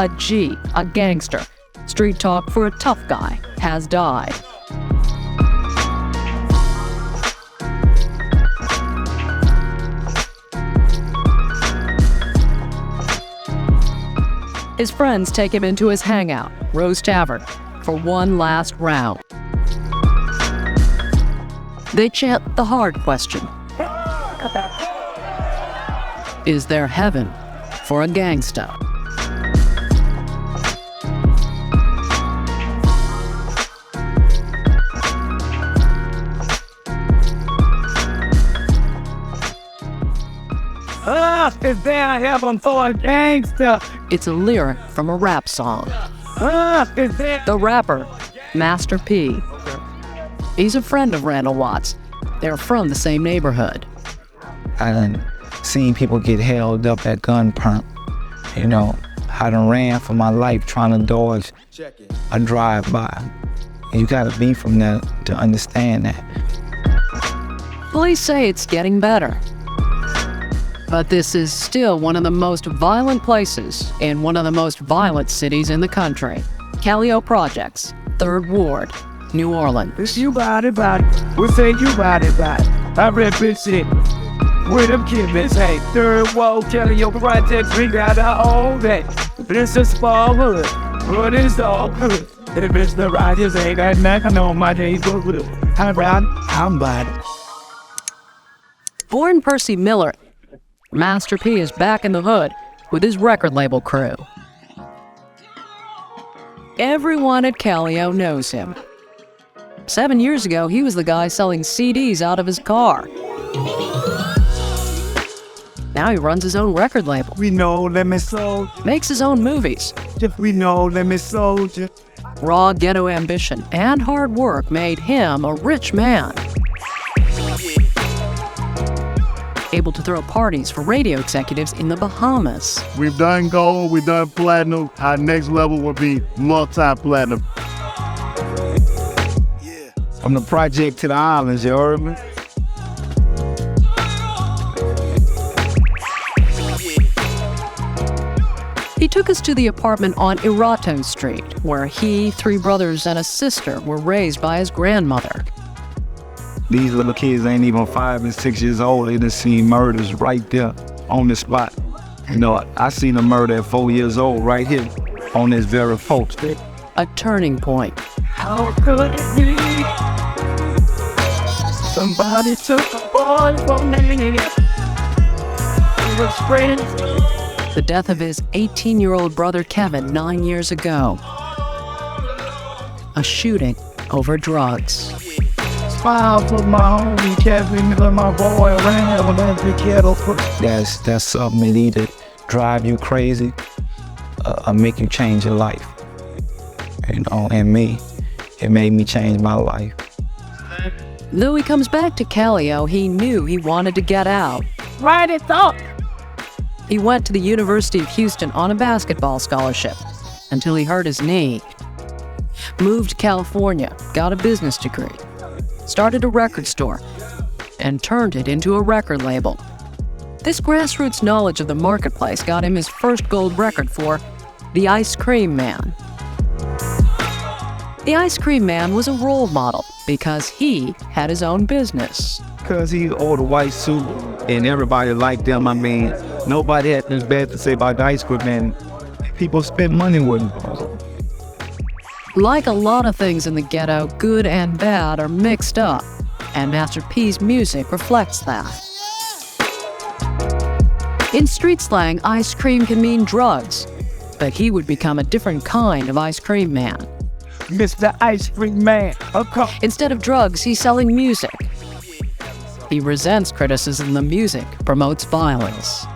A G, a gangster. Street talk for a tough guy, has died. His friends take him into his hangout, Rose Tavern, for one last round. They chant the hard question. Is there heaven for a gangsta? Is there heaven for a gangsta? It's a lyric from a rap song. Is there... The rapper, Master P. He's a friend of Randall Watts. They're from the same neighborhood. I done seen people get held up at gunpoint. You know, I done ran for my life trying to dodge a drive-by. You gotta be from there to understand that. Police say it's getting better. But this is still one of the most violent places in one of the most violent cities in the country. Callio Projects, 3rd Ward, New Orleans. It's you body. We say you body. I represent where them kids say 3rd Ward, Callio Projects, we got all that. This is small hood, but it's all good. If it's the righteous, ain't got nothing on my neighborhood. I'm body. Born Percy Miller, Master P is back in the hood with his record label crew. Everyone at Callio knows him. 7 years ago, he was the guy selling CDs out of his car. Now he runs his own record label. We know, let me soldier. Makes his own movies. We know, let me soldier. Raw ghetto ambition and hard work made him a rich man. Able to throw parties for radio executives in the Bahamas. We've done gold, we've done platinum. Our next level will be multi-platinum. From the project to the islands, you heard me? He took us to the apartment on Irato Street, where he, 3 brothers, and a sister were raised by his grandmother. These little kids ain't even 5 and 6 years old. They done seen murders right there on the spot. You know, I seen a murder at 4 years old right here on this very post. A turning point. How could it be? Somebody took a boy from me. He was friends. The death of his 18-year-old brother Kevin 9 years ago. A shooting over drugs. Smile for my homie Kevin and my boy Randall and the kettle. That's something that either drive you crazy or make you change your life. You know, and me, it made me change my life. Though he comes back to Callio, he knew he wanted to get out. Right it up. He went to the University of Houston on a basketball scholarship until he hurt his knee. Moved to California, got a business degree. Started a record store, and turned it into a record label. This grassroots knowledge of the marketplace got him his first gold record for The Ice Cream Man. The Ice Cream Man was a role model because he had his own business. Because he wore the white suit and everybody liked him. I mean, nobody had nothing bad to say about the Ice Cream Man. People spent money with him. Like a lot of things in the ghetto, good and bad are mixed up, and Master P's music reflects that. In street slang, ice cream can mean drugs, but he would become a different kind of ice cream man. Mr. Ice Cream Man. Instead of drugs, he's selling music. He resents criticism the music promotes violence.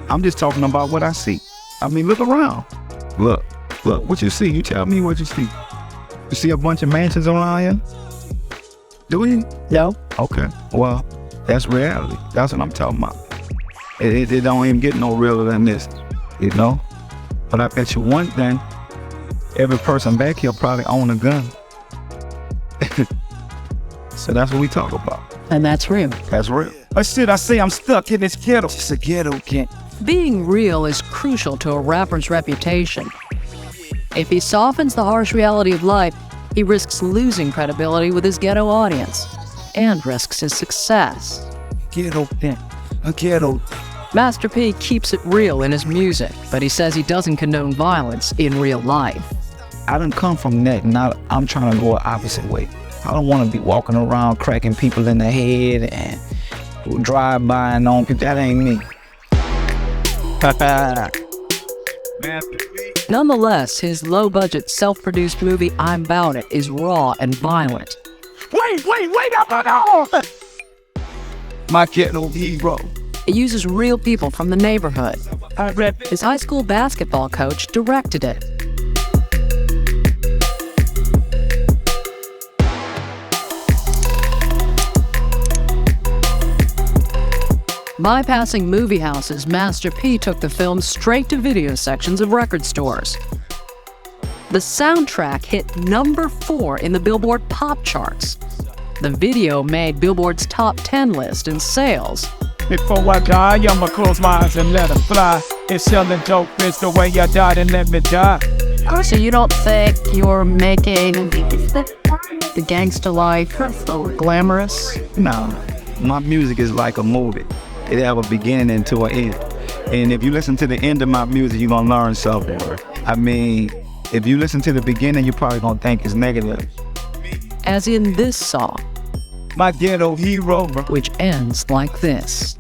I'm just talking about what I see. I mean, look around. Look, what you see? You tell me what you see. You see a bunch of mansions around here? Do you? No. Okay, well, that's reality. That's what I'm talking about. It don't even get no realer than this, you know? But I bet you one thing, every person back here probably own a gun. So that's what we talk about. And that's real. That's real. Or should I say I'm stuck in this ghetto? It's a ghetto kid. Being real is crucial to a rapper's reputation. If he softens the harsh reality of life, he risks losing credibility with his ghetto audience and risks his success. Ghetto kid. A ghetto. Master P keeps it real in his music, but he says he doesn't condone violence in real life. I done come from that, and I'm trying to go an opposite way. I don't want to be walking around cracking people in the head and drive-by and on people. That ain't me. Nonetheless, his low-budget, self-produced movie I'm 'Bout It is raw and violent. Wait, my ghetto hero. It uses real people from the neighborhood. His high school basketball coach directed it. Bypassing movie houses, Master P took the film straight to video sections of record stores. The soundtrack hit #4 in the Billboard pop charts. The video made Billboard's top 10 list in sales. Before I die, I'ma close my eyes and let them fly. It's selling dope, it's the way I died and let me die. So you don't think you're making the gangster life glamorous? No, my music is like a movie. It have a beginning and to an end. And if you listen to the end of my music, you're gonna learn something. I mean, if you listen to the beginning, you're probably gonna think it's negative. As in this song, My ghetto hero. which ends like this.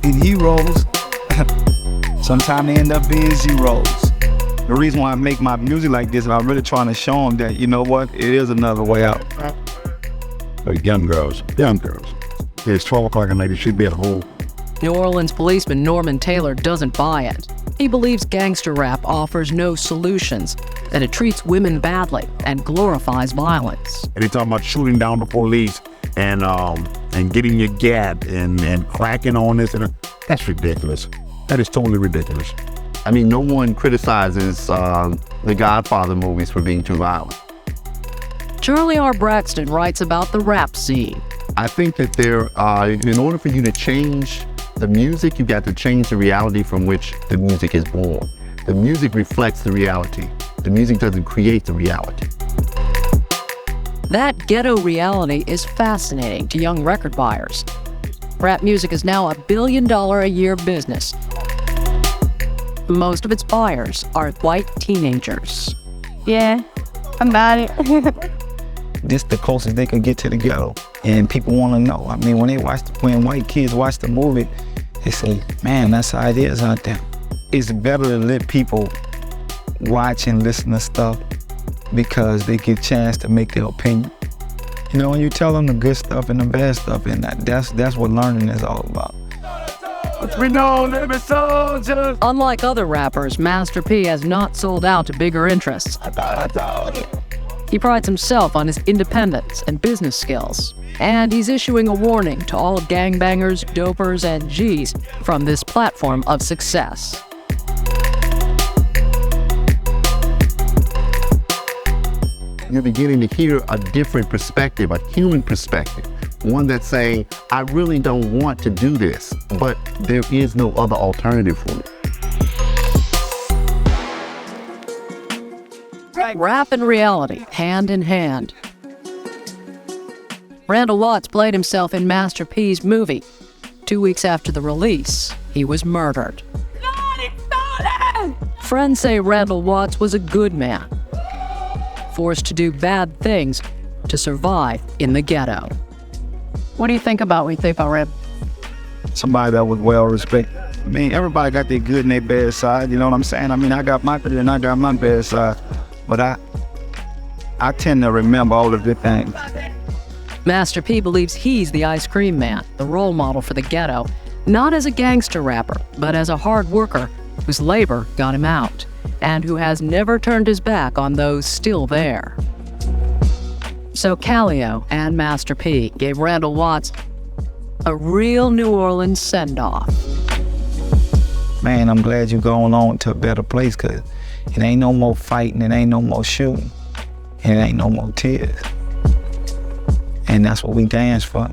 And heroes, sometimes they end up being zeros. The reason why I make my music like this, I'm really trying to show them that, you know what, it is another way out. Young girls. It's 12 o'clock at night, it should be at home. New Orleans policeman Norman Taylor doesn't buy it. He believes gangster rap offers no solutions, that it treats women badly and glorifies violence. And they talking about shooting down the police and getting your gat and cracking on this. And that's ridiculous. That is totally ridiculous. I mean, no one criticizes the Godfather movies for being too violent. Charlie R. Braxton writes about the rap scene. I think that in order for you to change the music, you got to change the reality from which the music is born. The music reflects the reality. The music doesn't create the reality. That ghetto reality is fascinating to young record buyers. Rap music is now a $1 billion a year business. Most of its buyers are white teenagers. Yeah, I'm about it. This the closest they could get to the ghetto. And people want to know. I mean, when white kids watch the movie, they say, man, that's how it is out there. It's better to let people watch and listen to stuff because they get a chance to make their opinion. You know, when you tell them the good stuff and the bad stuff, and that's what learning is all about. We know them as soldiers. Unlike other rappers, Master P has not sold out to bigger interests. He prides himself on his independence and business skills, and he's issuing a warning to all gangbangers, dopers, and G's from this platform of success. You're beginning to hear a different perspective, a human perspective. One that's saying, I really don't want to do this, but there is no other alternative for me. Rap and reality, hand in hand. Randall Watts played himself in Master P's movie. 2 weeks after the release, he was murdered. Friends say Randall Watts was a good man, forced to do bad things to survive in the ghetto. What do you think about when you think about Randall? Somebody that was well respected. I mean, everybody got their good and their bad side, you know what I'm saying? I mean, I got my good and I got my bad side. But I tend to remember all of the things. Master P believes he's the ice cream man, the role model for the ghetto, not as a gangster rapper, but as a hard worker whose labor got him out, and who has never turned his back on those still there. So Calio and Master P gave Randall Watts a real New Orleans send-off. Man, I'm glad you're going on to a better place, because it ain't no more fighting, it ain't no more shooting, and it ain't no more tears. And that's what we dance for.